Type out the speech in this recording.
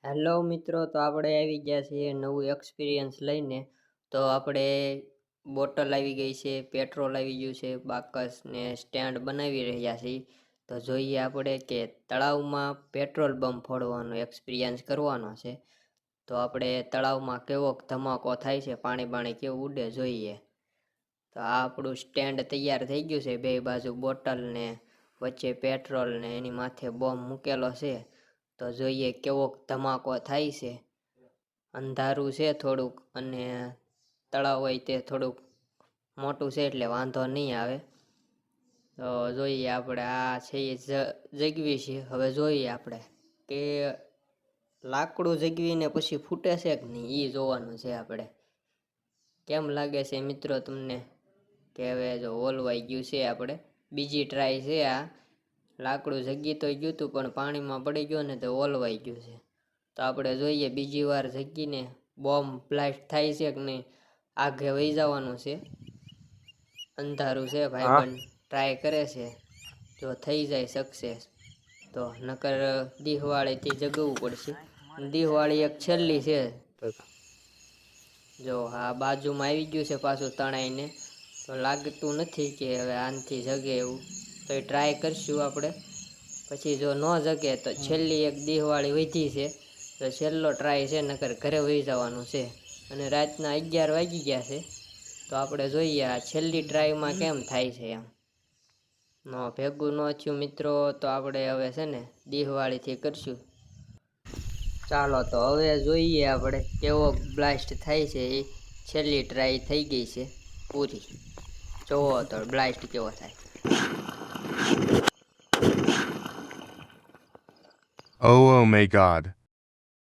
Hello મિત્રો, તો આપણે આવી ગયા છીએ નવું એક્સપિરિયન્સ લઈને. તો આપણે બોટલ આવી ગઈ છે, પેટ્રોલ આવી ગયું છે, બાકસ ને સ્ટેન્ડ બનાવી રહ્યા છીએ. તો જોઈએ આપણે કે તળાવમાં પેટ્રોલ પંપ ફોડવાનો એક્સપિરિયન્સ કરવાનો છે. તો આપણે તળાવમાં કેવો ધમાકો થાય છે, પાણી કેવું ઉડે જોઈએ. તો આ આપણું સ્ટેન્ડ તૈયાર થઈ ગયું છે, બે બાજુ બોટલ ને વચ્ચે પેટ્રોલ ને એની માથે બોમ્બ મૂકેલો છે. તો જોઈએ કેવો ધમાકો થાય છે. અંધારું છે થોડુંક, અને તળાવ હોય તે થોડુંક મોટું છે એટલે વાંધો નહીં આવે. તો જોઈએ આપણે આ છે એ જગવી છે. હવે જોઈએ આપણે કે લાકડું જગવીને પછી ફૂટે છે કે નહીં એ જોવાનું છે. આપણે કેમ લાગે છે મિત્રો તમને કે હવે જો ઓલવાઈ ગયું છે. આપણે બીજી ટ્રાય છે. આ લાકડું જગી તો ગયું હતું પણ પાણીમાં પડી ગયું ને તો ઓલવાઈ ગયું છે. તો આપણે જોઈએ બીજી વાર જગીને બોમ્બ બ્લાસ્ટ થાય છે કે નહીં. આગે વહી જવાનું છે. અંધારું છે, ભાઈબંધ ટ્રાય કરે છે. જો થઈ જાય સક્સેસ તો નકર દિવાળીથી જગવું પડશે. દિવાળી એક છેલ્લી છે. જો આ બાજુમાં આવી ગયું છે પાછું તણાઈને. તો લાગતું નથી કે હવે આનથી જગે એવું. તો એ ટ્રાય કરશું આપણે. પછી જો ન જગે તો છેલ્લી એક દિવાળી વધી છે. તો છેલ્લો ટ્રાય છે, નકર ઘરે વહી જવાનું છે. અને રાતના 11 વાગી ગયા છે. તો આપણે જોઈએ આ છેલ્લી ટ્રાયમાં કેમ થાય છે. એમ ભેગું ન થયું મિત્રો તો આપણે હવે છે ને દિવાળીથી કરશું. ચાલો તો હવે જોઈએ આપણે કેવો બ્લાસ્ટ થાય છે. એ છેલ્લી ટ્રાય થઈ ગઈ છે પૂરી. જોવો તો બ્લાસ્ટ કેવો થાય. Oh my god.